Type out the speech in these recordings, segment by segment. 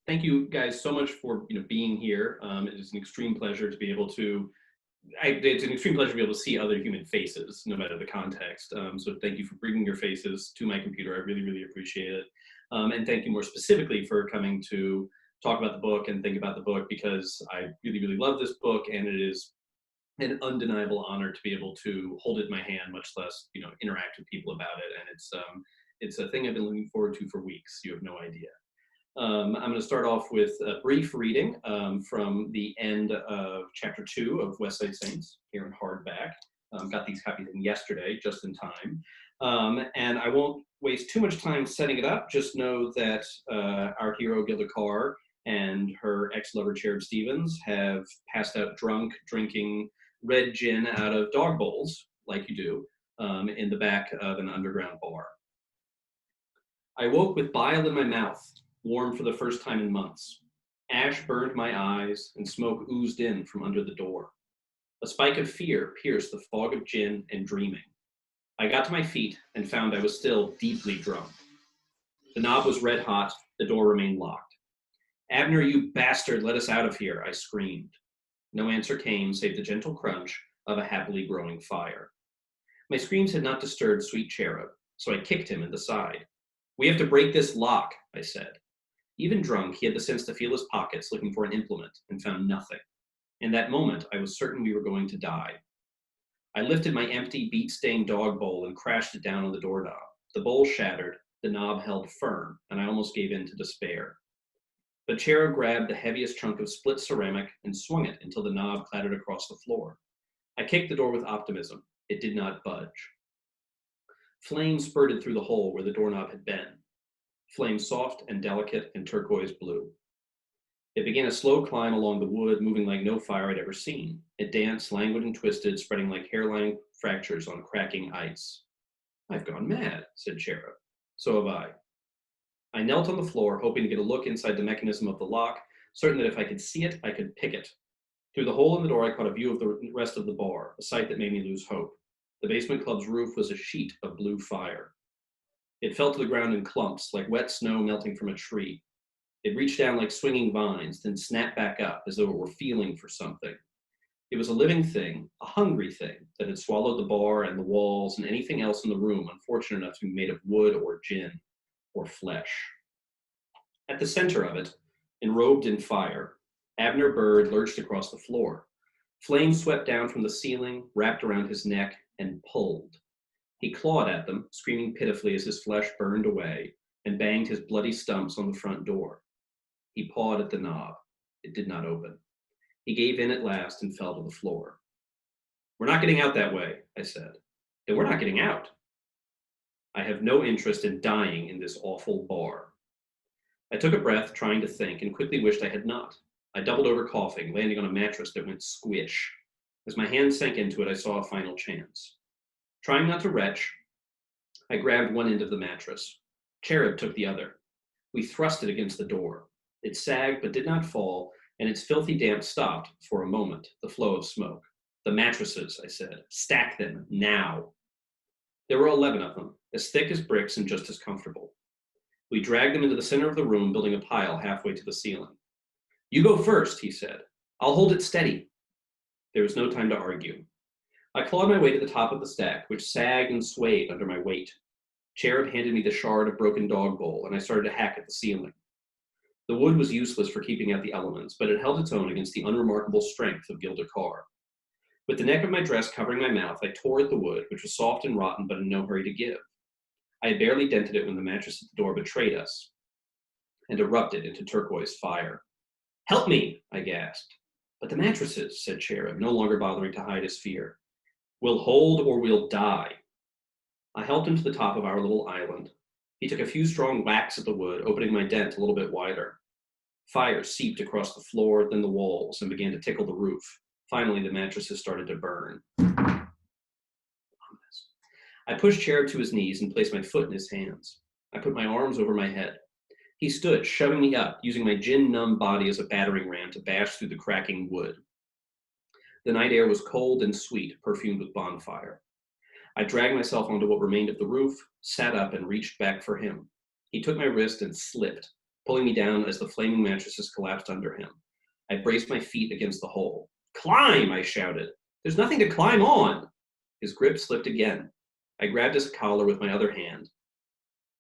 Thank you guys so much for being here. It is an extreme pleasure to be able to. It's an extreme pleasure to be able to see other human faces, no matter the context. So thank you for bringing your faces to my computer. I really, really appreciate it. And thank you more specifically for coming to talk about the book and think about the book, because I really, really love this book, and it is an undeniable honor to be able to hold it in my hand, much less interact with people about it. And it's a thing I've been looking forward to for weeks. You have no idea. I'm going to start off with a brief reading from the end of chapter 2 of Westside Saints here in hardback. Got these copies in yesterday, just in time. And I won't waste too much time setting it up. Just know that our hero, Gilda Carr, and her ex-lover, Cherub Stevens, have passed out drunk, drinking red gin out of dog bowls, like you do, in the back of an underground bar. I woke with bile in my mouth, warm for the first time in months. Ash burned my eyes, and smoke oozed in from under the door. A spike of fear pierced the fog of gin and dreaming. I got to my feet and found I was still deeply drunk. The knob was red hot, the door remained locked. "Abner, you bastard, let us out of here," I screamed. No answer came save the gentle crunch of a happily growing fire. My screams had not disturbed sweet Cherub, so I kicked him in the side. "We have to break this lock," I said. Even drunk, he had the sense to feel his pockets looking for an implement and found nothing. In that moment, I was certain we were going to die. I lifted my empty, beet-stained dog bowl and crashed it down on the doorknob. The bowl shattered, the knob held firm, and I almost gave in to despair. But Cherub grabbed the heaviest chunk of split ceramic and swung it until the knob clattered across the floor. I kicked the door with optimism. It did not budge. Flame spurted through the hole where the doorknob had been. Flame soft and delicate and turquoise blue. It began a slow climb along the wood, moving like no fire I'd ever seen. It danced, languid and twisted, spreading like hairline fractures on cracking ice. "I've gone mad," said Cherub. "So have I." I knelt on the floor, hoping to get a look inside the mechanism of the lock, certain that if I could see it, I could pick it. Through the hole in the door, I caught a view of the rest of the bar, a sight that made me lose hope. The basement club's roof was a sheet of blue fire. It fell to the ground in clumps, like wet snow melting from a tree. It reached down like swinging vines, then snapped back up as though it were feeling for something. It was a living thing, a hungry thing, that had swallowed the bar and the walls and anything else in the room unfortunate enough to be made of wood or gin or flesh. At the center of it, enrobed in fire, Abner Bird lurched across the floor. Flames swept down from the ceiling, wrapped around his neck, and pulled. He clawed at them, screaming pitifully as his flesh burned away, and banged his bloody stumps on the front door. He pawed at the knob. It did not open. He gave in at last and fell to the floor. "We're not getting out that way," I said. "Then we're not getting out." "I have no interest in dying in this awful bar." I took a breath, trying to think, and quickly wished I had not. I doubled over coughing, landing on a mattress that went squish. As my hand sank into it, I saw a final chance. Trying not to retch, I grabbed one end of the mattress. Cherub took the other. We thrust it against the door. It sagged but did not fall, and its filthy damp stopped, for a moment, the flow of smoke. "The mattresses," I said. "Stack them, now." There were 11 of them, as thick as bricks and just as comfortable. We dragged them into the center of the room, building a pile halfway to the ceiling. "You go first," he said. "I'll hold it steady." There was no time to argue. I clawed my way to the top of the stack, which sagged and swayed under my weight. Cherub handed me the shard of broken dog bowl, and I started to hack at the ceiling. The wood was useless for keeping out the elements, but it held its own against the unremarkable strength of Gilda Carr. With the neck of my dress covering my mouth, I tore at the wood, which was soft and rotten, but in no hurry to give. I had barely dented it when the mattress at the door betrayed us and erupted into turquoise fire. "Help me," I gasped. "But the mattresses," said Cherub, no longer bothering to hide his fear. "We'll hold or we'll die." I helped him to the top of our little island. He took a few strong whacks at the wood, opening my dent a little bit wider. Fire seeped across the floor, then the walls, and began to tickle the roof. Finally, the mattresses started to burn. I pushed Cherub to his knees and placed my foot in his hands. I put my arms over my head. He stood, shoving me up, using my gin-numb body as a battering ram to bash through the cracking wood. The night air was cold and sweet, perfumed with bonfire. I dragged myself onto what remained of the roof, sat up, and reached back for him. He took my wrist and slipped, pulling me down as the flaming mattresses collapsed under him. I braced my feet against the hole. "Climb!" I shouted. "There's nothing to climb on!" His grip slipped again. I grabbed his collar with my other hand.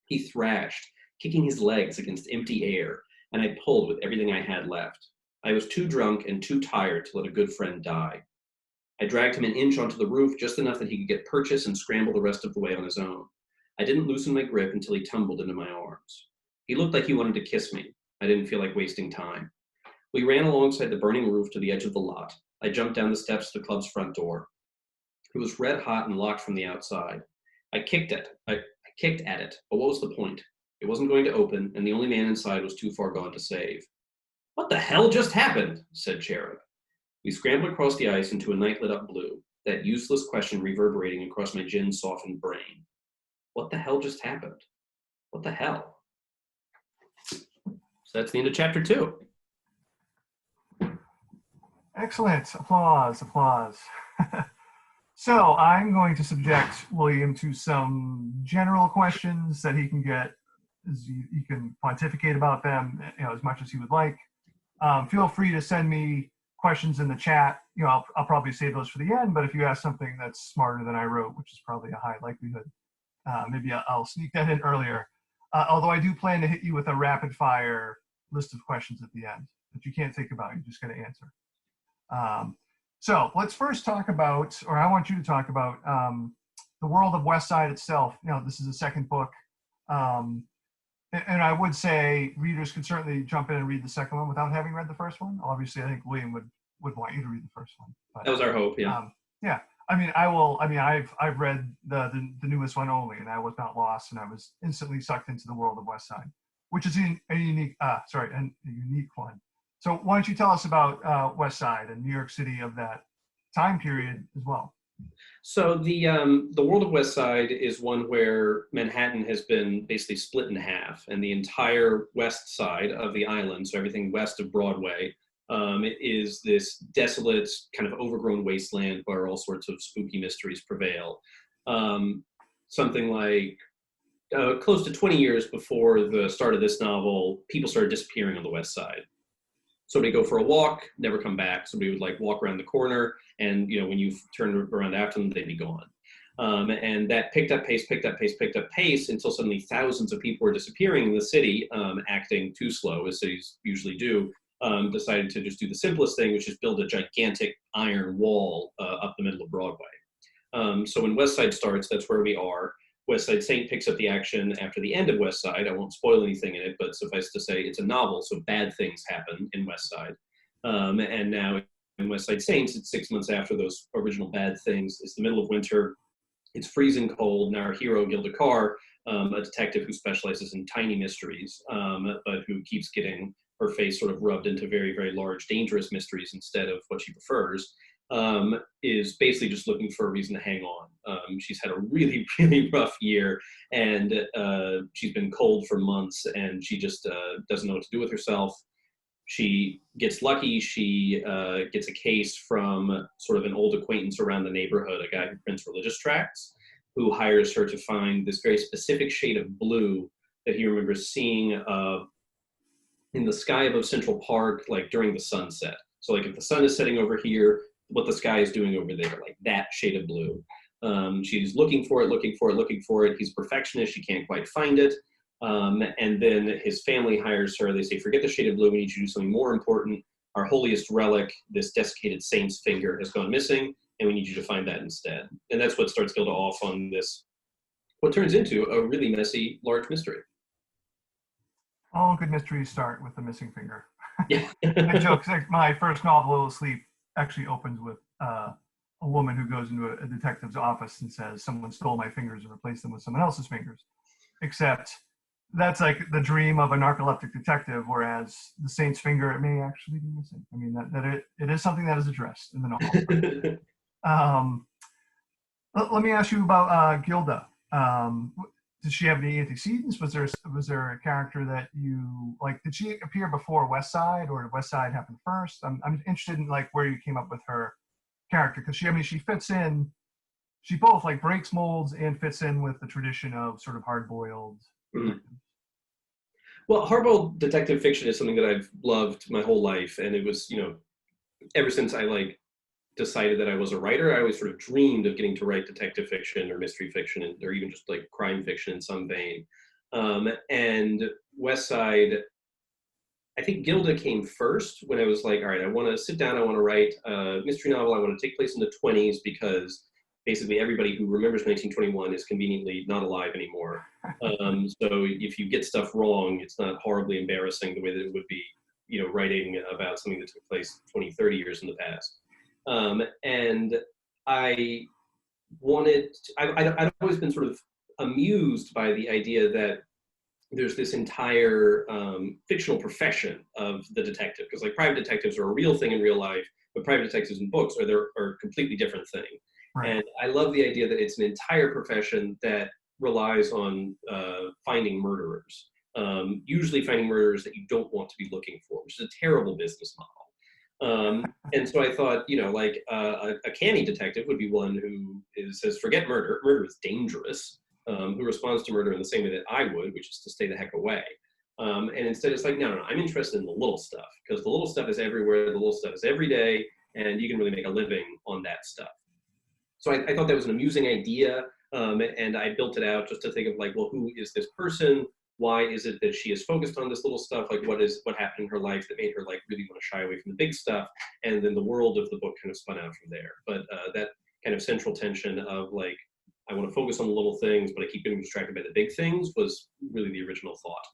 He thrashed, kicking his legs against empty air, and I pulled with everything I had left. I was too drunk and too tired to let a good friend die. I dragged him an inch onto the roof, just enough that he could get purchase and scramble the rest of the way on his own. I didn't loosen my grip until he tumbled into my arms. He looked like he wanted to kiss me. I didn't feel like wasting time. We ran alongside the burning roof to the edge of the lot. I jumped down the steps to the club's front door. It was red hot and locked from the outside. I kicked at it, but what was the point? It wasn't going to open, and the only man inside was too far gone to save. "What the hell just happened?" said Cherub. We scrambled across the ice into a night lit up blue, that useless question reverberating across my gin-softened brain. What the hell just happened? What the hell? So that's the end of chapter 2. Excellent. Applause, applause. So I'm going to subject William to some general questions that he can get, he can pontificate about them, as much as he would like. Feel free to send me questions in the chat. I'll probably save those for the end, but if you ask something that's smarter than I wrote, which is probably a high likelihood, maybe I'll sneak that in earlier. Although I do plan to hit you with a rapid fire list of questions at the end that you can't think about, you're just going to answer. So let's first talk about, or I want you to talk about, the world of Westside itself. This is the second book. And I would say readers could certainly jump in and read the second one without having read the first one. Obviously, I think William would want you to read the first one. But, that was our hope, yeah. Yeah. I've read the newest one only, and I was not lost, and I was instantly sucked into the world of Westside, which is a unique one. So why don't you tell us about Westside and New York City of that time period as well? So the world of Westside is one where Manhattan has been basically split in half, and the entire west side of the island, so everything west of Broadway, is this desolate, kind of overgrown wasteland where all sorts of spooky mysteries prevail. Something like close to 20 years before the start of this novel, people started disappearing on the west side. Somebody go for a walk, never come back. Somebody would walk around the corner, and when you turn around after them, they'd be gone. And that picked up pace until suddenly thousands of people were disappearing in the city, acting too slow, as cities usually do. Decided to just do the simplest thing, which is build a gigantic iron wall up the middle of Broadway. So when Westside starts, that's where we are. Westside Saint picks up the action after the end of Westside. I won't spoil anything in it, but suffice to say it's a novel, so bad things happen in Westside. And now in Westside Saints, it's 6 months after those original bad things. It's the middle of winter. It's freezing cold, and our hero, Gilda Carr, a detective who specializes in tiny mysteries, but who keeps getting her face sort of rubbed into very, very large, dangerous mysteries instead of what she prefers, is basically just looking for a reason to hang on. She's had a really, really rough year, and she's been cold for months, and she just doesn't know what to do with herself. She gets lucky. She gets a case from sort of an old acquaintance around the neighborhood, a guy who prints religious tracts, who hires her to find this very specific shade of blue that he remembers seeing in the sky above Central Park, during the sunset. So if the sun is setting over here, what the sky is doing over there, that shade of blue. She's looking for it. He's a perfectionist. She can't quite find it. And then his family hires her. They say, forget the shade of blue. We need you to do something more important. Our holiest relic, this desiccated saint's finger, has gone missing, and we need you to find that instead. And that's what starts Gilda off on this, what turns into a really messy, large mystery. All good mysteries start with the missing finger. Yeah. I joke, my first novel, Little Sleep, actually opens with a woman who goes into a detective's office and says, someone stole my fingers and replaced them with someone else's fingers. Except that's the dream of a narcoleptic detective, whereas the saint's finger, it may actually be missing. I mean, it is something that is addressed in the novel. Let me ask you about Gilda. Did she have any antecedents? Was there a character that you like? Did she appear before Westside, or did Westside happen first? I'm interested in where you came up with her character, because she fits in. She both breaks molds and fits in with the tradition of sort of hard-boiled. Mm-hmm. Well, hardboiled detective fiction is something that I've loved my whole life, and it was, ever since I like decided that I was a writer, I always sort of dreamed of getting to write detective fiction or mystery fiction, or even just like crime fiction in some vein. And West Side, I think Gilda came first when I was like, all right, I want to sit down, I want to write a mystery novel, I want to take place in the 20s because basically everybody who remembers 1921 is conveniently not alive anymore. So if you get stuff wrong, it's not horribly embarrassing the way that it would be, writing about something that took place 20, 30 years in the past. And I I've always been sort of amused by the idea that there's this entire fictional profession of the detective, because like private detectives are a real thing in real life, but private detectives in books are a completely different thing. Right. And I love the idea that it's an entire profession that relies on finding murderers, usually finding murderers that you don't want to be looking for, which is a terrible business model. And so I thought, a canny detective would be one who says, forget murder. Murder is dangerous. Who responds to murder in the same way that I would, which is to stay the heck away. And instead it's like, no, I'm interested in the little stuff, because the little stuff is everywhere, the little stuff is every day, and you can really make a living on that stuff. So I thought that was an amusing idea, and I built it out just to think of like, well, who is this person? Why is it that she is focused on this little stuff? Like what happened in her life that made her like really want to shy away from the big stuff? And then the world of the book kind of spun out from there. But that kind of central tension of like, I want to focus on the little things, but I keep getting distracted by the big things was really the original thought.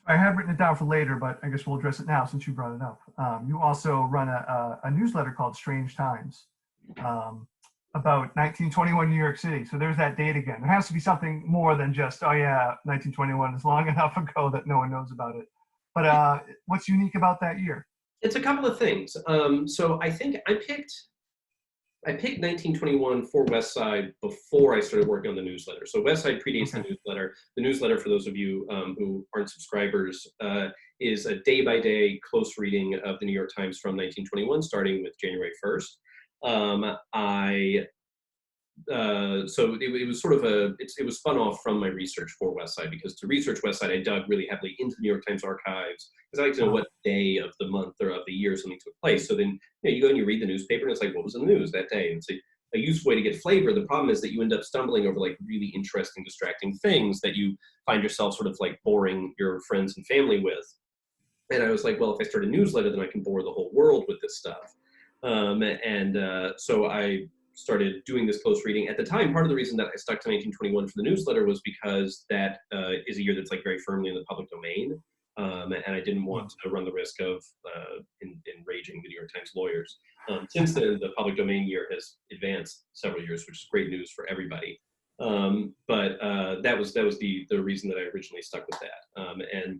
I had written it down for later, but I guess we'll address it now since you brought it up. You also run a newsletter called Strange Times about 1921 New York City. So there's that date again. There has to be something more than just, oh yeah, 1921 is long enough ago that no one knows about it. But what's unique about that year? It's a couple of things. So I think I picked 1921 for Westside before I started working on the newsletter. So Westside predates the newsletter. The newsletter, for those of you who aren't subscribers, is a day-by-day close reading of the New York Times from 1921, starting with January 1st. So it was sort of it was spun off from my research for Westside, because to research Westside, I dug really heavily into the New York Times archives, because I like to know what day of the month or of the year something took place. So then you go and you read the newspaper, and it's like, what was in the news that day? And it's a useful way to get flavor. The problem is that you end up stumbling over like really interesting, distracting things that you find yourself sort of like boring your friends and family with. And I was like, well, if I start a newsletter, then I can bore the whole world with this stuff. So I started doing this close reading. At the time, part of the reason that I stuck to 1921 for the newsletter was because that is a year that's like very firmly in the public domain. And I didn't want to run the risk of enraging the New York Times lawyers. Since then, the public domain year has advanced several years, which is great news for everybody. But that was the reason that I originally stuck with that. And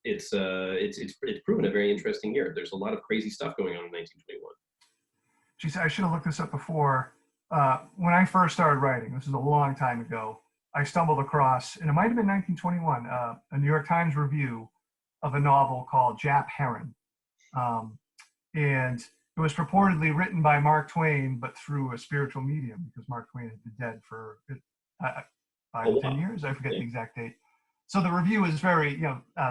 it's proven a very interesting year. There's a lot of crazy stuff going on in 1921. Geez, I should have looked this up before. When I first started writing, this is a long time ago, I stumbled across, and it might have been 1921, a New York Times review of a novel called Jap Heron. And it was purportedly written by Mark Twain, but through a spiritual medium, because Mark Twain had been dead for 5 to 10 years. I forget the exact date. So the review was very,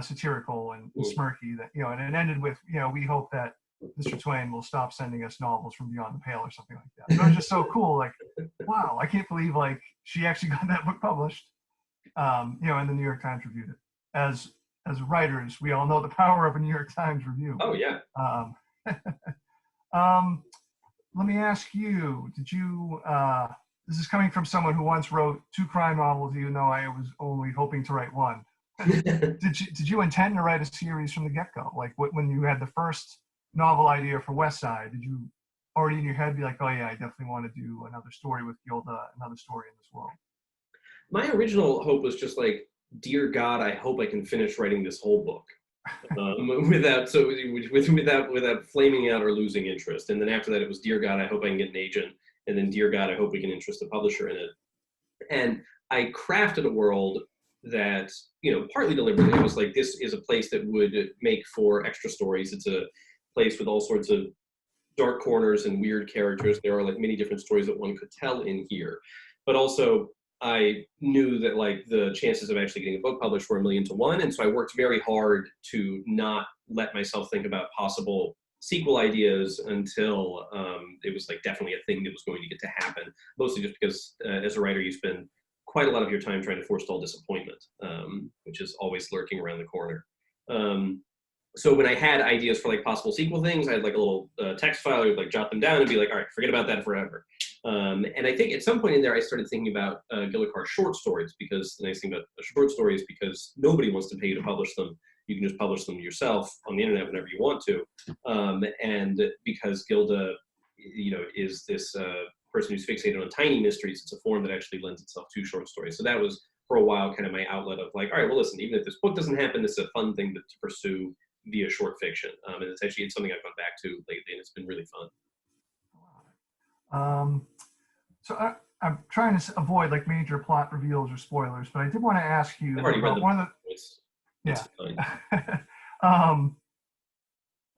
satirical and smirky. That and it ended with, we hope that Mr. Twain will stop sending us novels from beyond the pale or something like that. So it was just so cool. Like, wow, I can't believe like she actually got that book published. And the New York Times reviewed it. As writers, we all know the power of a New York Times review. Oh yeah. Let me ask you, did you, this is coming from someone who once wrote 2 crime novels, even though I was only hoping to write 1. Did you intend to write a series from the get-go? Like when you had the first novel idea for Westside, did you already in your head be like, oh yeah, I definitely want to do another story with Gilda, another story in this world? My original hope was just like, dear God, I hope I can finish writing this whole book without flaming out or losing interest. And then after that, it was, dear God, I hope I can get an agent. And then, dear God, I hope we can interest a publisher in it. And I crafted a world that, partly deliberately, it was like, this is a place that would make for extra stories. It's a place with all sorts of dark corners and weird characters. There are like many different stories that one could tell in here. But also, I knew that like the chances of actually getting a book published were 1,000,000 to 1, and so I worked very hard to not let myself think about possible sequel ideas until it was like definitely a thing that was going to get to happen. Mostly just because as a writer, you spend quite a lot of your time trying to forestall disappointment, which is always lurking around the corner. Um, so when I had ideas for like possible sequel things, I had like a little text file. I would like jot them down and be like, all right, forget about that forever. And I think at some point in there, I started thinking about Gilda Carr short stories, because the nice thing about a short story is because nobody wants to pay you to publish them. You can just publish them yourself on the internet whenever you want to. And because Gilda, is this person who's fixated on tiny mysteries, it's a form that actually lends itself to short stories. So that was for a while kind of my outlet of like, all right, well, listen, even if this book doesn't happen, this is a fun thing to pursue via short fiction. And it's something I've gone back to lately, and it's been really fun. I'm trying to avoid like major plot reveals or spoilers, but I did want to ask you about one of the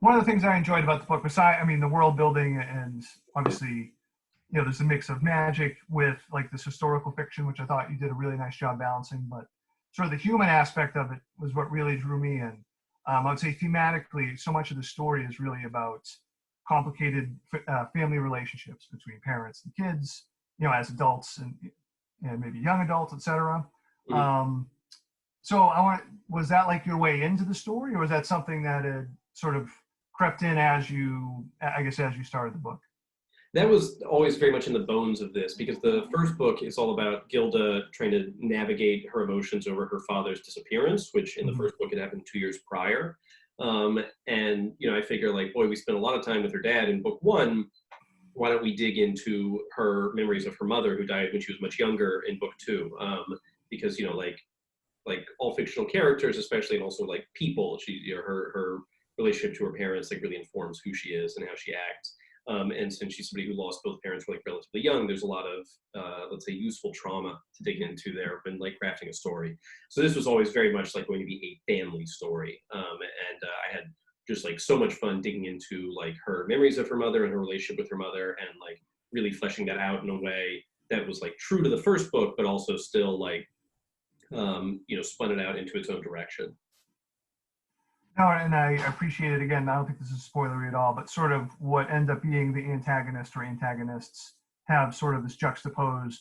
one of the things I enjoyed about the book, besides, I mean, the world building, and obviously, there's a mix of magic with like this historical fiction, which I thought you did a really nice job balancing, but sort of the human aspect of it was what really drew me in. I would say thematically, so much of the story is really about complicated family relationships between parents and kids, as adults and maybe young adults, etc. Mm-hmm. So was that like your way into the story, or was that something that had sort of crept in as you started the book? That was always very much in the bones of this, because the first book is all about Gilda trying to navigate her emotions over her father's disappearance, which in the first book had happened 2 years prior. And, I figure like, boy, we spent a lot of time with her dad in book one. Why don't we dig into her memories of her mother, who died when she was much younger, in book two? Because, like all fictional characters, especially, and also like people, her relationship to her parents like really informs who she is and how she acts. And since she's somebody who lost both parents like relatively young, there's a lot of, let's say, useful trauma to dig into there when like crafting a story. So this was always very much like going to be a family story. I had just like so much fun digging into like her memories of her mother and her relationship with her mother, and like really fleshing that out in a way that was like true to the first book, but also still like, spun it out into its own direction. No, and I appreciate it. Again, I don't think this is spoilery at all, but sort of what end up being the antagonist or antagonists have sort of this juxtaposed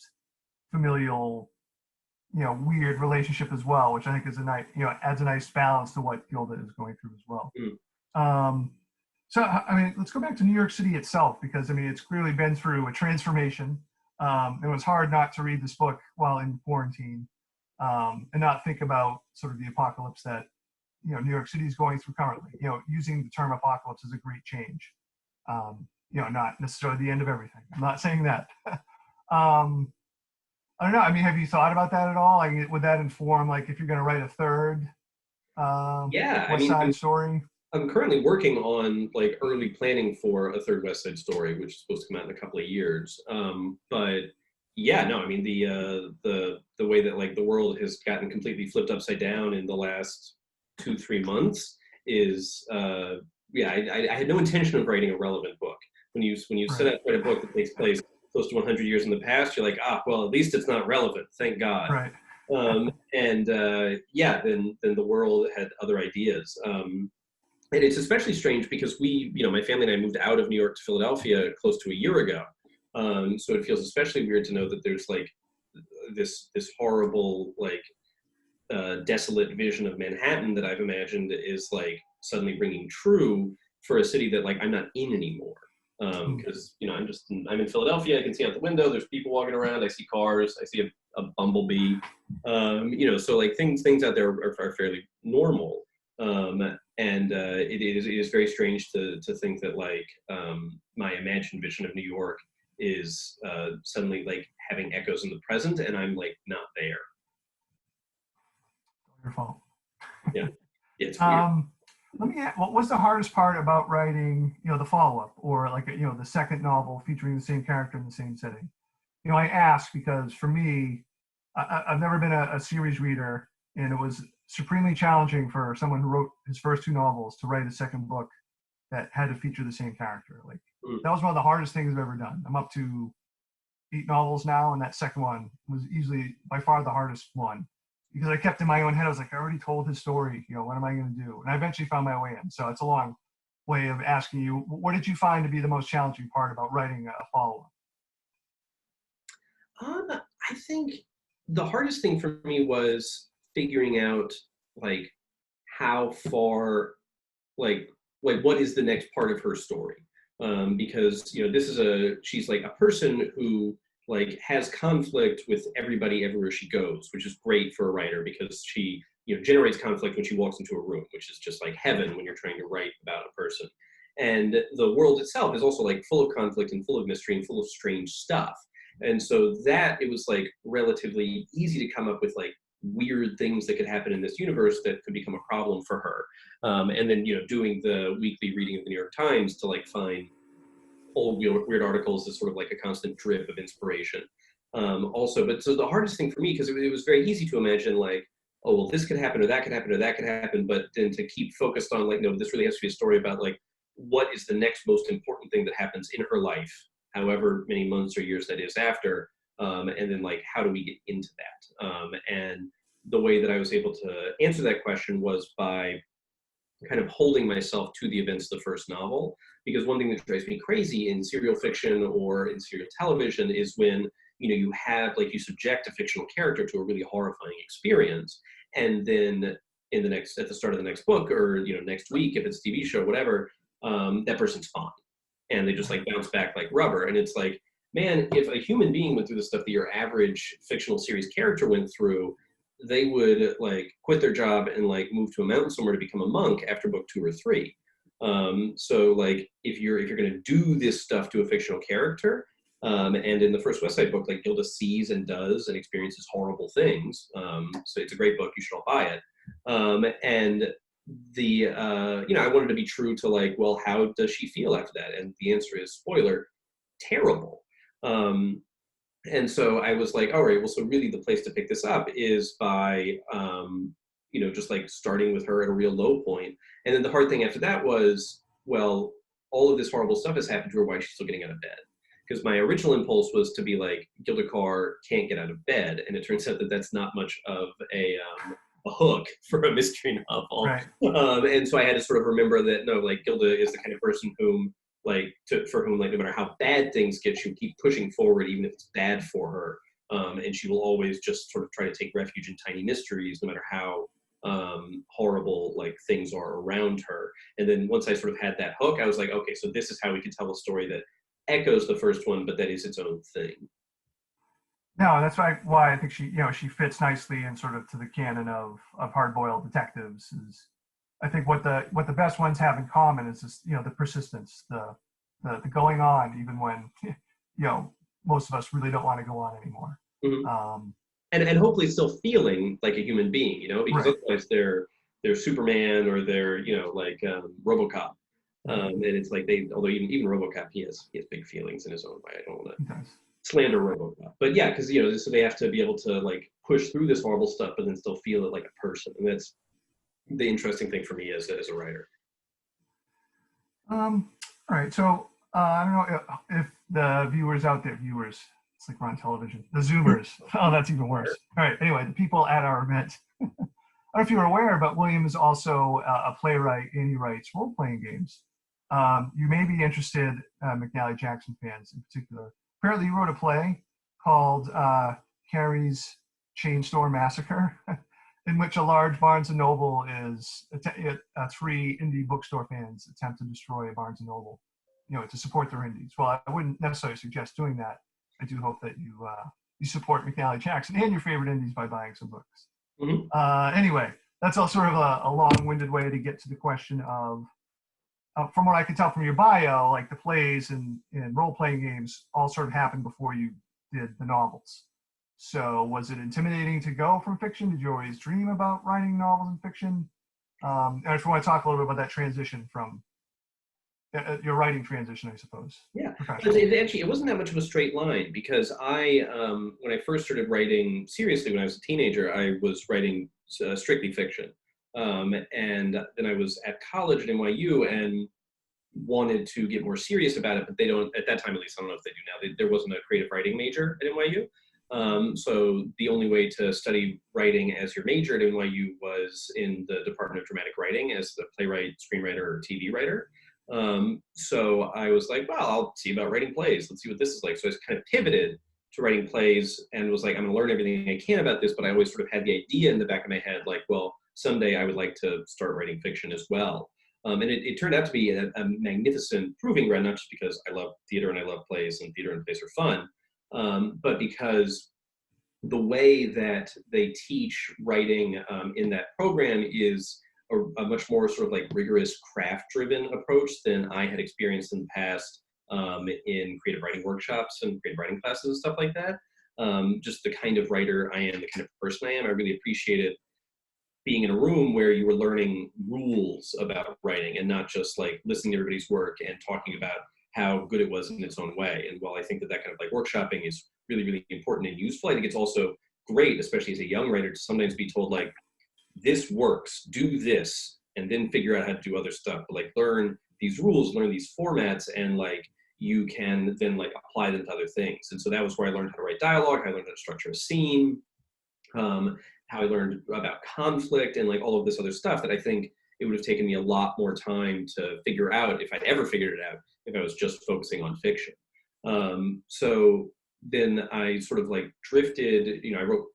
familial, weird relationship as well, which I think is a nice, adds a nice balance to what Gilda is going through as well. So, I mean, let's go back to New York City itself, because, I mean, it's clearly been through a transformation. It was hard not to read this book while in quarantine and not think about sort of the apocalypse that New York City is going through currently. Using the term apocalypse is a great change. Not necessarily the end of everything. I'm not saying that. I don't know. I mean, have you thought about that at all? Like, would that inform, like, if you're going to write a third Westside story? I'm currently working on like early planning for a third Westside Story, which is supposed to come out in a couple of years. But yeah, no, I mean the way that like the world has gotten completely flipped upside down in the last 2-3 months is I had no intention of writing a relevant book. When you set out to write a book that takes place close to 100 years in the past, you're like, well, at least it's not relevant, thank God. Right. Then the world had other ideas. And it's especially strange because my family and I moved out of New York to Philadelphia close to a year ago. So it feels especially weird to know that there's like this horrible, like desolate vision of Manhattan that I've imagined is like suddenly ringing true for a city that like I'm not in anymore. Because I'm in Philadelphia. I can see out the window. There's people walking around. I see cars. I see a bumblebee. So like things out there are fairly normal. It is very strange to think that like my imagined vision of New York is suddenly like having echoes in the present, and I'm like not there. Your fault. Yeah, it's weird. Let me ask, what was the hardest part about writing, the follow-up, or like, the second novel featuring the same character in the same setting? I ask because for me, I've never been a series reader, and it was supremely challenging for someone who wrote his first 2 novels to write a second book that had to feature the same character. Like that was one of the hardest things I've ever done. I'm up to 8 novels now, and that second one was easily by far the hardest one because I kept in my own head. I was like, I already told his story. What am I going to do? And I eventually found my way in. So it's a long way of asking you, what did you find to be the most challenging part about writing a follow-up? I think the hardest thing for me was figuring out like how far, like what is the next part of her story, because she's like a person who like has conflict with everybody everywhere she goes, which is great for a writer because she generates conflict when she walks into a room, which is just like heaven when you're trying to write about a person. And the world itself is also like full of conflict and full of mystery and full of strange stuff. And so that it was like relatively easy to come up with like weird things that could happen in this universe that could become a problem for her. And then, doing the weekly reading of the New York Times to like find old weird articles is sort of like a constant drip of inspiration. Also, but so the hardest thing for me, because it was very easy to imagine like, oh, well, this could happen or that could happen or that could happen. But then to keep focused on like, no, this really has to be a story about like, what is the next most important thing that happens in her life, however many months or years that is after, and then like how do we get into that? And the way that I was able to answer that question was by kind of holding myself to the events of the first novel, because one thing that drives me crazy in serial fiction or in serial television is when you have like you subject a fictional character to a really horrifying experience, and then at the start of the next book or next week if it's a TV show, whatever, that person's fine and they just like bounce back like rubber. And it's like, man, if a human being went through the stuff that your average fictional series character went through, they would like quit their job and like move to a mountain somewhere to become a monk after book 2 or 3. So like if you're going to do this stuff to a fictional character, and in the first Westside book, like Gilda sees and does and experiences horrible things. So it's a great book. You should all buy it. And I wanted to be true to like, well, how does she feel after that? And the answer is, spoiler, terrible. And so I was like, all right, well, so really the place to pick this up is by, just like starting with her at a real low point. And then the hard thing after that was, well, all of this horrible stuff has happened to her. Why is she still getting out of bed? Because my original impulse was to be like, Gilda Carr can't get out of bed. And it turns out that that's not much of a hook for a mystery novel. Right. And so I had to sort of remember that, no, like Gilda is the kind of person for whom no matter how bad things get, she'll keep pushing forward even if it's bad for her. And she will always just sort of try to take refuge in tiny mysteries, no matter how horrible like things are around her. And then once I sort of had that hook, I was like, okay, so this is how we can tell a story that echoes the first one, but that is its own thing. No, that's why I think she fits nicely in sort of to the canon of hard-boiled detectives. Is I think what the best ones have in common is just the persistence, the going on even when most of us really don't want to go on anymore. Mm-hmm. And hopefully still feeling like a human being, because right. Otherwise they're Superman or they're RoboCop, and it's like although even RoboCop he has big feelings in his own way. I don't want to slander RoboCop, but yeah, because so they have to be able to like push through this horrible stuff, but then still feel it like a person, and that's the interesting thing for me as a writer. All right, so I don't know if the viewers out there, it's like we're on television, the Zoomers, oh, that's even worse. All right, anyway, the people at our event, I don't know if you were aware, but William is also a playwright and he writes role-playing games. You may be interested, McNally Jackson fans in particular. Apparently you wrote a play called Carrie's Chain Store Massacre, in which a large Barnes & Noble is, 3 indie bookstore fans attempt to destroy a Barnes & Noble, to support their indies. Well, I wouldn't necessarily suggest doing that. I do hope that you support McNally Jackson and your favorite indies by buying some books. Mm-hmm. Anyway, that's all sort of a long-winded way to get to the question of, from what I can tell from your bio, like the plays and role-playing games all sort of happened before you did the novels. So was it intimidating to go from fiction? Did you always dream about writing novels and fiction? And if you want to talk a little bit about that transition from your writing transition, I suppose. Yeah, it wasn't that much of a straight line, because when I first started writing seriously when I was a teenager, I was writing strictly fiction. And then I was at college at NYU, and wanted to get more serious about it, but they don't, at that time at least, I don't know if they do now, there wasn't a creative writing major at NYU. So the only way to study writing as your major at NYU was in the Department of Dramatic Writing as the playwright, screenwriter, or TV writer. So I was like, well, I'll see about writing plays. Let's see what this is like. So I just kind of pivoted to writing plays and was like, I'm gonna learn everything I can about this, but I always sort of had the idea in the back of my head, like, well, someday I would like to start writing fiction as well. And it turned out to be a magnificent proving ground, not just because I love theater and I love plays and theater and plays are fun, but because the way that they teach writing in that program is a much more sort of like rigorous craft-driven approach than I had experienced in the past in creative writing workshops and creative writing classes and stuff like that. Just the kind of writer I am, the kind of person I am, I really appreciated being in a room where you were learning rules about writing and not just like listening to everybody's work and talking about how good it was in its own way. And while I think that that kind of like workshopping is really, really important and useful, I think it's also great, especially as a young writer, to sometimes be told like, this works, do this, and then figure out how to do other stuff. But like learn these rules, learn these formats, and like you can then like apply them to other things. And so that was where I learned how to write dialogue, how I learned how to structure a scene, how I learned about conflict and like all of this other stuff that I think it would have taken me a lot more time to figure out if I'd ever figured it out if I was just focusing on fiction. So then I sort of like drifted, I wrote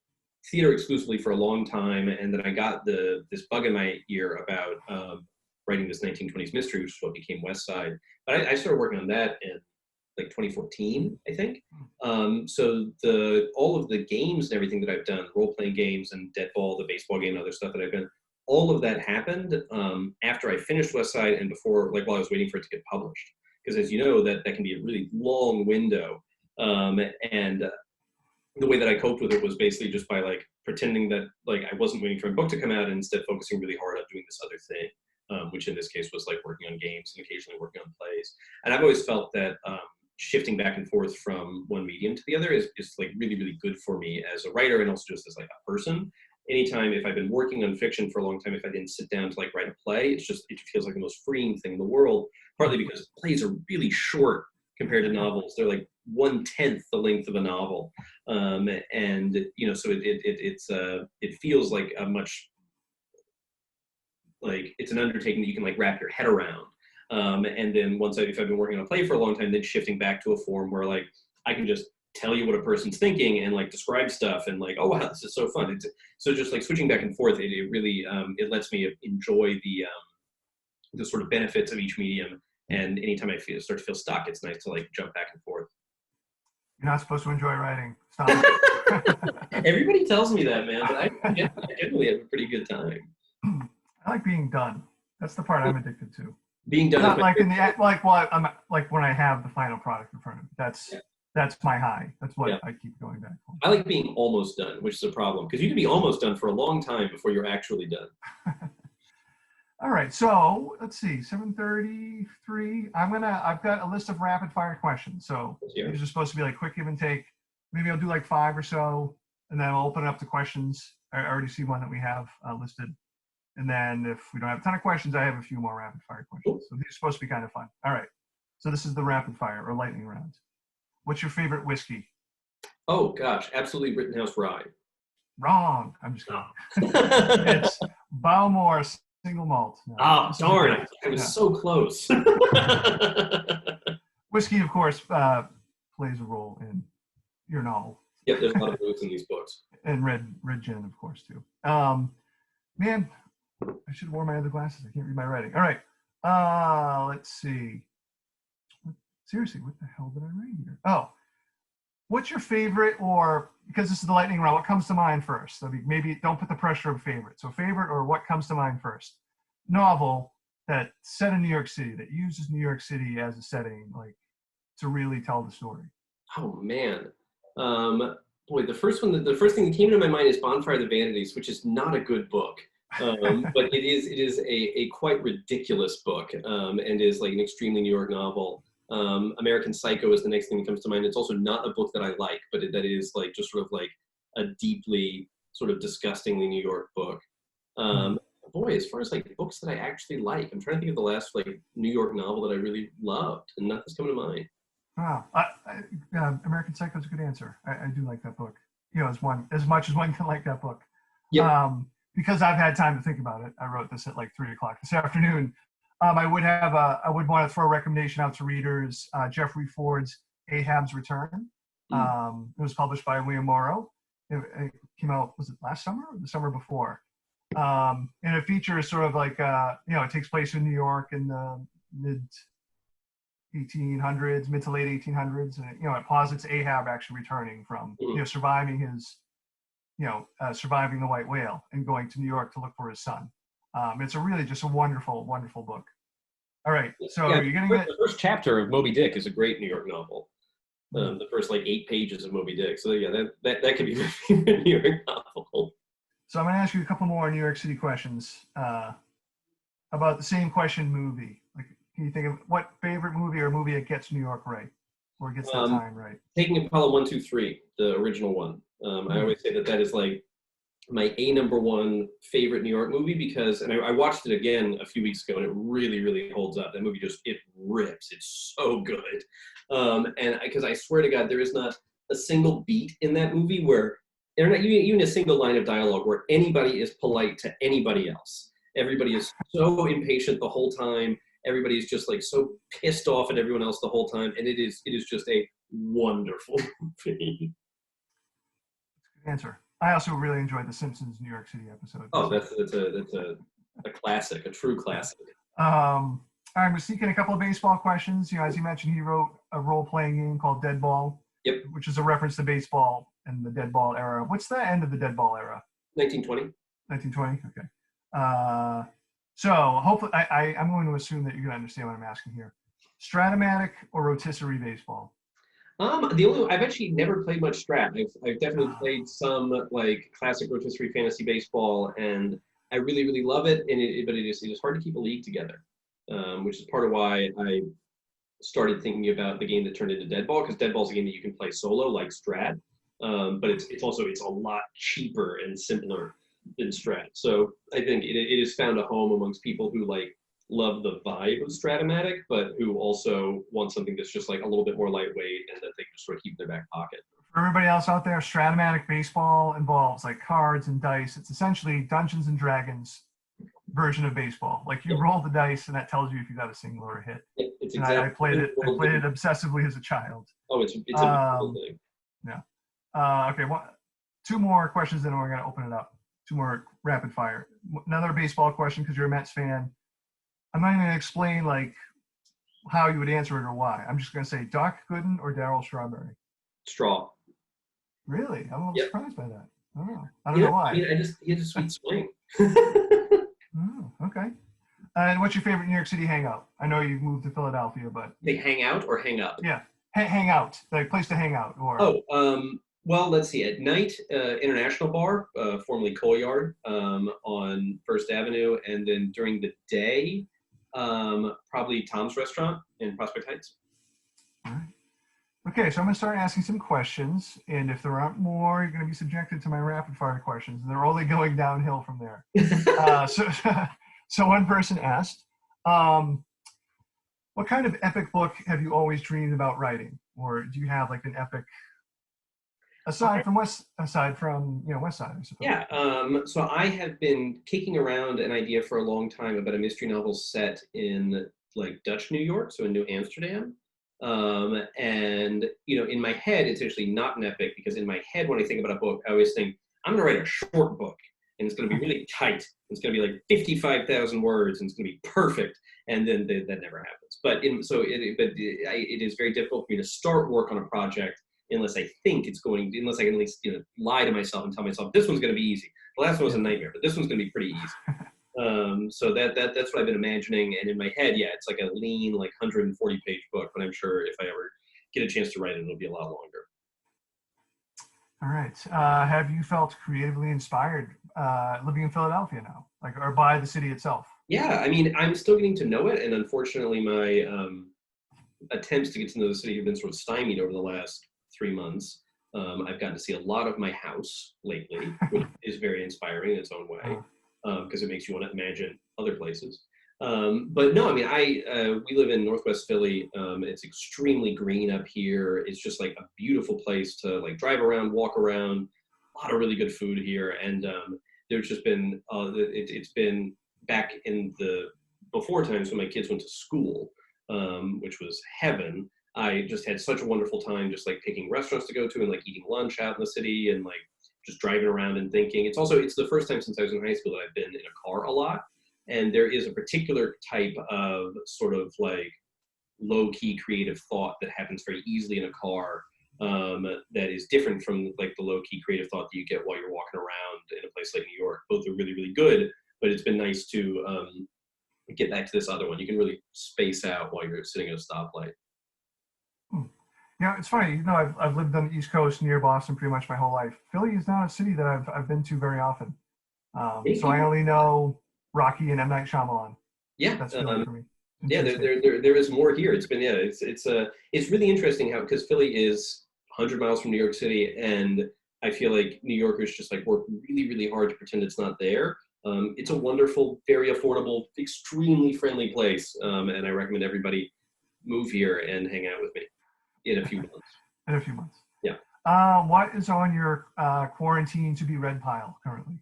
theater exclusively for a long time, and then I got this bug in my ear about writing this 1920s mystery, which is what became Westside. But I started working on that in like 2014, I think. So all of the games and everything that I've done, role-playing games and Deadball, the baseball game and other stuff that I've done, all of that happened after I finished Westside and before, like while I was waiting for it to get published. Because as you know, that can be a really long window. And the way that I coped with it was basically just by like pretending that like I wasn't waiting for a book to come out and instead focusing really hard on doing this other thing, which in this case was like working on games and occasionally working on plays. And I've always felt that shifting back and forth from one medium to the other is like really, really good for me as a writer and also just as like a person. Anytime, if I've been working on fiction for a long time, if I didn't sit down to like write a play, it feels like the most freeing thing in the world, partly because plays are really short compared to novels. They're like 1/10 the length of a novel. And, so it feels like a much, like it's an undertaking that you can like wrap your head around. And then if I've been working on a play for a long time, then shifting back to a form where like I can just tell you what a person's thinking and like describe stuff and like, oh wow, this is so fun. So just like switching back and forth, it really it lets me enjoy the sort of benefits of each medium. And anytime I start to feel stuck, it's nice to like jump back and forth. You're not supposed to enjoy writing. Stop. Everybody tells me that, man, but I generally have a pretty good time. I like being done. That's the part I'm addicted to. Being done. Not like I'm like when I have the final product in front of me. That's my high. That's what I keep going back for. I like being almost done, which is a problem because you can be almost done for a long time before you're actually done. All right, so let's see, 7:33. I've got a list of rapid fire questions. So these are supposed to be like quick give and take. Maybe I'll do like 5 or so, and then I'll open it up to questions. I already see one that we have listed. And then if we don't have a ton of questions, I have a few more rapid fire questions. So these are supposed to be kind of fun. All right, so this is the rapid fire or lightning round. What's your favorite whiskey? Oh gosh, absolutely Rittenhouse Rye. Wrong. I'm just kidding. It's Balmore single malt. No, oh, darn. I was so close. Whiskey, of course, plays a role in your novel. Yep, there's a lot of roots in these books. And red gin, of course, too. Man, I should have worn my other glasses. I can't read my writing. All right. Let's see. Seriously, what the hell did I write here? Oh, what's your favorite, or because this is the lightning round, what comes to mind first? I mean, maybe don't put the pressure of favorite. So favorite or what comes to mind first? Novel that's set in New York City, that uses New York City as a setting, like to really tell the story. Oh man. Boy, the first thing that came to my mind is Bonfire of the Vanities, which is not a good book. But it is a quite ridiculous book, and is like an extremely New York novel. American Psycho is the next thing that comes to mind. It's also not a book that I like, but that is like just sort of like a deeply sort of disgustingly New York book. boy, as far as like books that I actually like, I'm trying to think of the last like New York novel that I really loved, and nothing's coming to mind. Wow. American Psycho is a good answer. I do like that book. As much as one can like that book. Yep. Because I've had time to think about it. I wrote this at like 3:00 this afternoon. I would want to throw a recommendation out to readers. Jeffrey Ford's Ahab's Return. It was published by William Morrow. It came out, was it last summer or the summer before? And it features sort of like, it takes place in New York in the mid to late 1800s. And, it posits Ahab actually returning from, surviving surviving the white whale and going to New York to look for his son. It's just a wonderful, wonderful book. All right, so you're getting it. The first chapter of Moby Dick is a great New York novel. The first like 8 pages of Moby Dick. So yeah, that could be my favorite New York novel. So I'm going to ask you a couple more New York City questions about the same question movie. Like, can you think of what favorite movie or movie that gets New York right, or gets that time right? Taking Apollo 123, the original one. I always say that is like my #1 favorite New York movie because, and I watched it again a few weeks ago, and it really, really holds up. That movie it rips. It's so good. And because I swear to God, there is not a single beat in that movie where they're not even a single line of dialogue where anybody is polite to anybody else. Everybody is so impatient the whole time. Everybody is just like so pissed off at everyone else the whole time, and it is just a wonderful movie. Good answer. I also really enjoyed the Simpsons New York City episode. Oh, that's a classic, a true classic. I'm seeking a couple of baseball questions. As you mentioned, he wrote a role-playing game called Dead Ball. Yep. Which is a reference to baseball and the dead ball era. What's the end of the dead ball era? 1920. 1920. Okay. So hopefully, I'm going to assume that you're going to understand what I'm asking here. Stratomatic or rotisserie baseball? I've actually never played much Strat. I've definitely played some like classic rotisserie fantasy baseball, and I really, really love it. But it is hard to keep a league together, which is part of why I started thinking about the game that turned into Dead Ball, because Dead Ball is a game that you can play solo like Strat, but it's a lot cheaper and simpler than Strat. So I think it has found a home amongst people who like love the vibe of Stratomatic, but who also want something that's just like a little bit more lightweight and that they can just sort of keep in their back pocket. For everybody else out there, Stratomatic baseball involves like cards and dice. It's essentially Dungeons and Dragons version of baseball. Like you roll the dice and that tells you if you got a single or a hit. It's exactly. I played it obsessively as a child. Oh, it's a beautiful thing. Yeah. Okay. 2 more questions, then we're gonna open it up. 2 more rapid fire. Another baseball question because you're a Mets fan. I'm not even gonna explain like how you would answer it or why. I'm just gonna say Doc Gooden or Darryl Strawberry. Straw. Really? I'm a little surprised by that. I don't know why. He had a sweet swing. Okay. And what's your favorite New York City hangout? I know you've moved to Philadelphia, but they hang out or hang up? Yeah, hang out, like place to hang out. Or well, let's see. At night, International Bar, formerly Coal Yard, on First Avenue, and then during the day, probably Tom's Restaurant in Prospect Heights. All right. Okay, so I'm going to start asking some questions, and if there aren't more, you're going to be subjected to my rapid fire questions, and they're only going downhill from there. So one person asked, what kind of epic book have you always dreamed about writing? Or do you have like an epic, aside from Westside, I suppose? Yeah, so I have been kicking around an idea for a long time about a mystery novel set in like Dutch New York, so in New Amsterdam. And in my head, it's actually not an epic, because in my head, when I think about a book, I always think I'm going to write a short book, and it's going to be really tight. It's going to be like 55,000 words, and it's going to be perfect. And then that never happens. But it is very difficult for me to start work on a project unless I think unless I can at least lie to myself and tell myself this one's going to be easy. The last one was a nightmare, but this one's going to be pretty easy. So that's what I've been imagining. And in my head, it's like a lean, like 140-page book. But I'm sure if I ever get a chance to write it, it'll be a lot longer. All right. Have you felt creatively inspired living in Philadelphia now, or by the city itself? Yeah, I mean, I'm still getting to know it, and unfortunately, my attempts to get to know the city have been sort of stymied over the last 3 months. I've gotten to see a lot of my house lately, which is very inspiring in its own way. because it makes you want to imagine other places. But no, I mean, we live in Northwest Philly. It's extremely green up here. It's just like a beautiful place to like drive around, walk around. A lot of really good food here, and there's just been it's been back in the before times when my kids went to school, which was heaven. I just had such a wonderful time just like picking restaurants to go to and like eating lunch out in the city and like just driving around and thinking. It's the first time since I was in high school that I've been in a car a lot. And there is a particular type of sort of like low-key creative thought that happens very easily in a car, that is different from like the low-key creative thought that you get while you're walking around in a place like New York. Both are really, really good, but it's been nice to get back to this other one. You can really space out while you're sitting at a stoplight. Yeah, it's funny. You know, I've lived on the East Coast near Boston pretty much my whole life. Philly is not a city that I've been to very often. So I only know Rocky and M. Night Shyamalan. Yeah, that's Philly for me. Yeah, there is more here. It's been it's really interesting how, because Philly is 100 miles from New York City, and I feel like New Yorkers just like work really, really hard to pretend it's not there. It's a wonderful, very affordable, extremely friendly place, and I recommend everybody move here and hang out with me in a few months. In a few months. Yeah. What is on your quarantine to be read pile currently?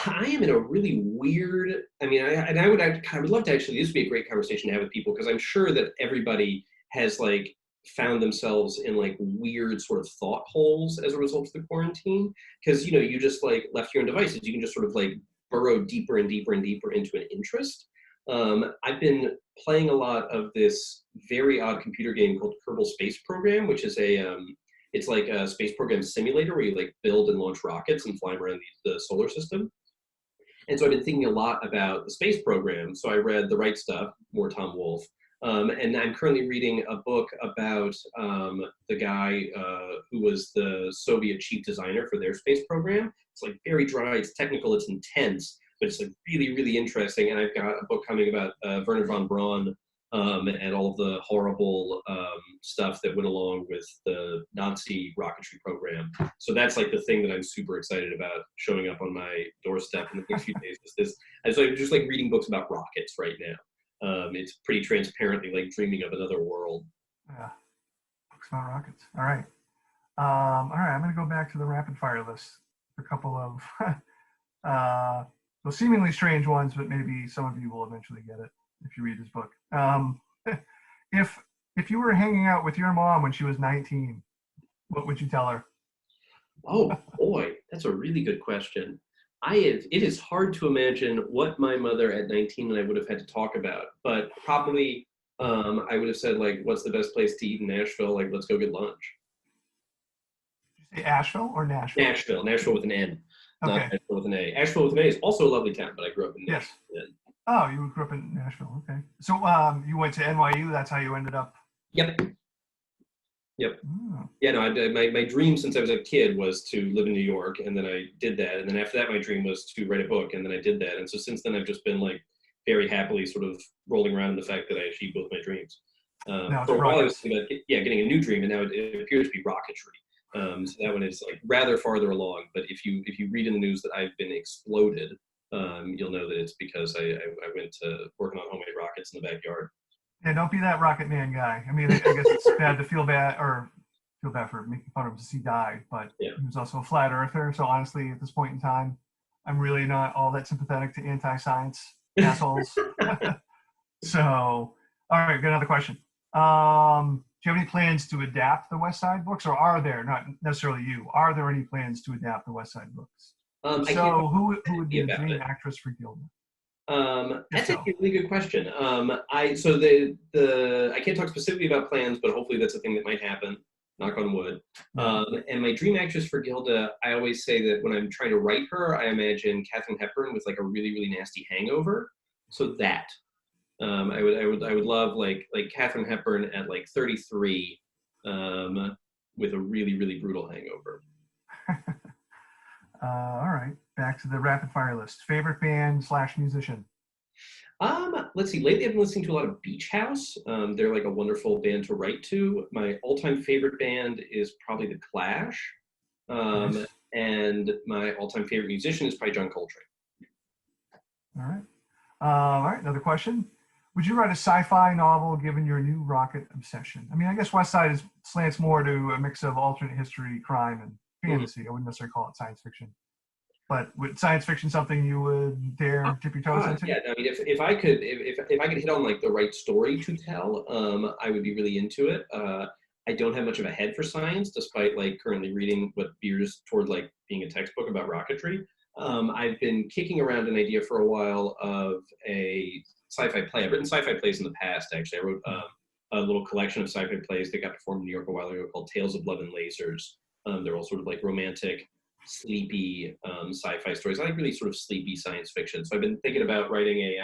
I am in a really weird, I mean, I would love to actually, this would be a great conversation to have with people, because I'm sure that everybody has like found themselves in like weird sort of thought holes as a result of the quarantine. Because, you know, you just like left your own devices, you can just sort of like burrow deeper and deeper and deeper into an interest. I've been playing a lot of this very odd computer game called Kerbal Space Program, which is it's like a space program simulator where you like build and launch rockets and fly around the solar system. And so I've been thinking a lot about the space program. So I read The Right Stuff, more Tom Wolfe. And I'm currently reading a book about the guy who was the Soviet chief designer for their space program. It's like very dry, it's technical, it's intense, but it's like really, really interesting. And I've got a book coming about Wernher von Braun and all of the horrible stuff that went along with the Nazi rocketry program. So that's like the thing that I'm super excited about showing up on my doorstep in the next few days. And so I'm just like reading books about rockets right now. It's pretty transparently like dreaming of another world. Yeah, books about rockets. All right. All right, I'm going to go back to the rapid fire list. A couple of well, seemingly strange ones, but maybe some of you will eventually get it if you read this book. If you were hanging out with your mom when she was 19, what would you tell her? Oh boy, that's a really good question. It is hard to imagine what my mother at 19 and I would have had to talk about, but probably I would have said like, what's the best place to eat in Nashville? Like, let's go get lunch. Did you say Asheville or Nashville? Nashville with an N, okay. Not Asheville with an A. Asheville with an A is also a lovely town, but I grew up in Nashville. Yes. Oh, you grew up in Nashville. Okay. So you went to NYU. That's how you ended up. Yep. Oh. Yeah, no, my dream since I was a kid was to live in New York, and then I did that. And then after that, my dream was to write a book, and then I did that. And so since then, I've just been like very happily sort of rolling around in the fact that I achieved both my dreams. For a while, I was thinking about getting a new dream, and now it appears to be rocketry. So that one is like rather farther along. But if you read in the news that I've been exploded, you'll know that it's because I went to working on homemade rockets in the backyard. Yeah, don't be that Rocket Man guy. I mean, I guess it's bad to feel bad for making fun of him since he died, but yeah. He was also a flat earther. So honestly, at this point in time, I'm really not all that sympathetic to anti-science assholes. So, all right, got another question. Do you have any plans to adapt the Westside books, or are there, not necessarily you, are there any plans to adapt the Westside books? So who would be the dream actress for Gilda? That's a really good question. I can't talk specifically about plans, but hopefully that's a thing that might happen. Knock on wood. And my dream actress for Gilda, I always say that when I'm trying to write her, I imagine Katharine Hepburn with like a really, really nasty hangover. So that I would love like Katharine Hepburn at like 33, with a really, really brutal hangover. All right, back to the rapid fire list. Favorite band / musician? Let's see. Lately, I've been listening to a lot of Beach House. They're like a wonderful band to write to. My all-time favorite band is probably The Clash, Nice. and my all-time favorite musician is probably John Coltrane. All right. All right. Another question. Would you write a sci-fi novel given your new rocket obsession? I mean, I guess Westside is slants more to a mix of alternate history, crime, and fantasy. I wouldn't necessarily call it science fiction. But would science fiction something you would dare dip your toes into? Yeah, I mean, if I could if I could hit on like the right story to tell, I would be really into it. I don't have much of a head for science, despite like currently reading what veers toward like being a textbook about rocketry. I've been kicking around an idea for a while of a sci-fi play. I've written sci-fi plays in the past, actually. I wrote a little collection of sci-fi plays that got performed in New York a while ago called Tales of Love and Lasers. They're all sort of like romantic, sleepy sci-fi stories. I like really sort of sleepy science fiction. So I've been thinking about writing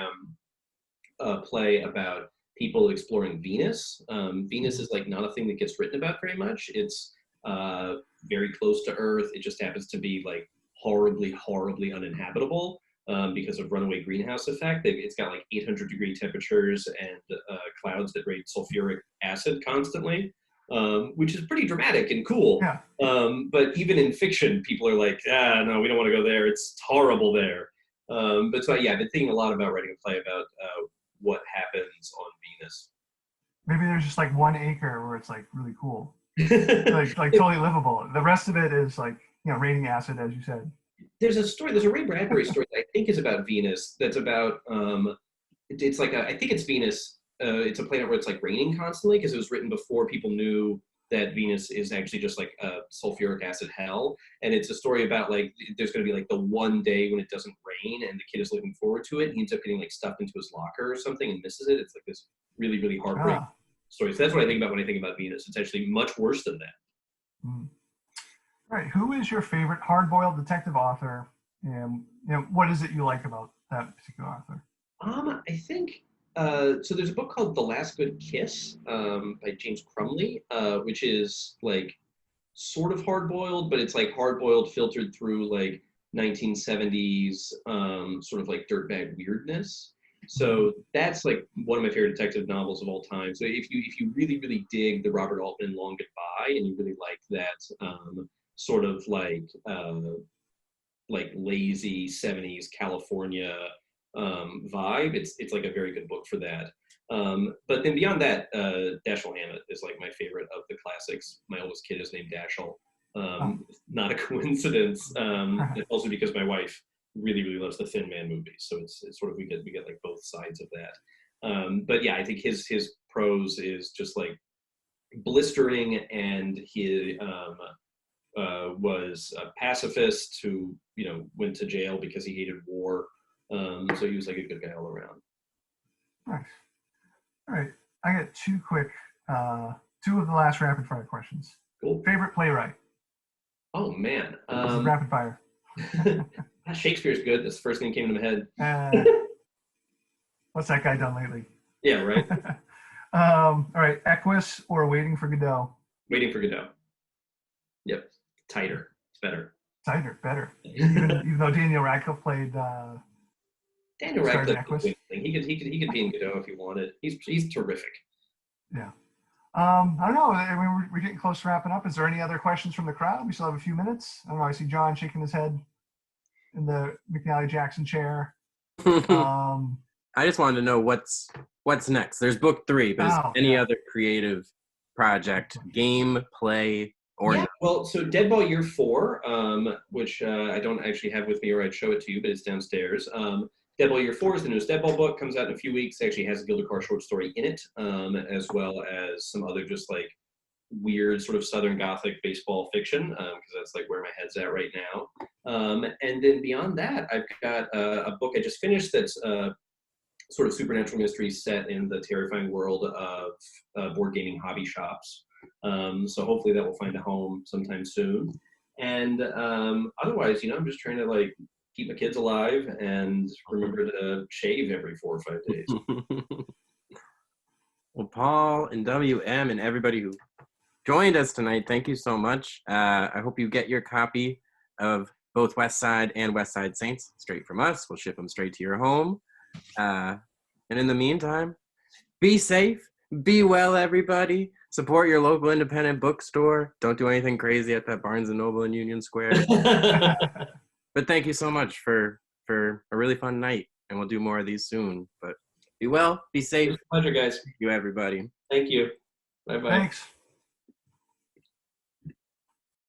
a play about people exploring Venus. Venus is like not a thing that gets written about very much. It's very close to Earth. It just happens to be like horribly, horribly uninhabitable because of runaway greenhouse effect. It's got like 800-degree temperatures and clouds that rate sulfuric acid constantly, which is pretty dramatic and cool. Yeah. But even in fiction, people are like, no, we don't want to go there. It's horrible there. But so yeah, I've been thinking a lot about writing a play about what happens on Venus. Maybe there's just like 1 acre where it's like really cool, like totally livable. The rest of it is like, you know, raining acid, as you said. There's a Ray Bradbury story that I think is about Venus. That's about it's like I think it's Venus. It's a planet where it's like raining constantly because it was written before people knew that Venus is actually just like a sulfuric acid hell. And it's a story about like there's going to be like the one day when it doesn't rain and the kid is looking forward to it. And he ends up getting like stuffed into his locker or something and misses it. It's like this really, really heartbreaking story. So that's what I think about when I think about Venus. It's actually much worse than that. Mm. All right. Who is your favorite hard-boiled detective author? And you know, what is it you like about that particular author? I think so there's a book called The Last Good Kiss by James Crumley, which is like sort of hard-boiled, but it's like hard-boiled filtered through like 1970s sort of like dirtbag weirdness. So that's like one of my favorite detective novels of all time. So if you really, really dig the Robert Altman Long Goodbye and you really like that sort of like lazy 70s California vibe, it's like a very good book for that. But then beyond that, Dashiell Hammett is like my favorite of the classics. My oldest kid is named Dashiell. Not a coincidence. Also because my wife really, really loves the Thin Man movies, so it's sort of we get like both sides of that. But yeah, I think his prose is just like blistering, and he was a pacifist who went to jail because he hated war. So he was like a good guy all around. Nice. All right, I got two of the last rapid fire questions. Cool. Favorite playwright? Oh man, this is rapid fire. Shakespeare's good. That's the first thing that came to my head. What's that guy done lately? Yeah, right. All right, Equus or Waiting for Godot? Waiting for Godot. Yep, tighter. It's better. Tighter, better. Even though Daniel Radcliffe played. Daniel Radcliffe. He could be in Godot if he wanted. He's terrific. Yeah. I don't know. I mean, we're getting close to wrapping up. Is there any other questions from the crowd? We still have a few minutes. I don't know. I see John shaking his head in the McNally Jackson chair. I just wanted to know what's next. There's book 3, but is any other creative project, game, play, or yeah? Well, so Deadball Year 4, which I don't actually have with me, or I'd show it to you, but it's downstairs. Deadball Year 4 is the newest Deadball book. Comes out in a few weeks. It actually has a Gilda Carr short story in it, as well as some other just like weird sort of Southern Gothic baseball fiction, because that's like where my head's at right now. And then beyond that, I've got a book I just finished that's sort of supernatural mystery set in the terrifying world of board gaming hobby shops. So hopefully that will find a home sometime soon. And otherwise, I'm just trying to like keep my kids alive and remember to shave every 4 or 5 days. Well, Paul and WM and everybody who joined us tonight, thank you so much. I hope you get your copy of both Westside and Westside Saints straight from us. We'll ship them straight to your home. And in the meantime, be safe, be well, everybody. Support your local independent bookstore. Don't do anything crazy at that Barnes & Noble in Union Square. But thank you so much for a really fun night. And and we'll do more of these soon. But be well, be safe. Pleasure, guys. Thank you, everybody. Thank you. Bye-bye. Thanks.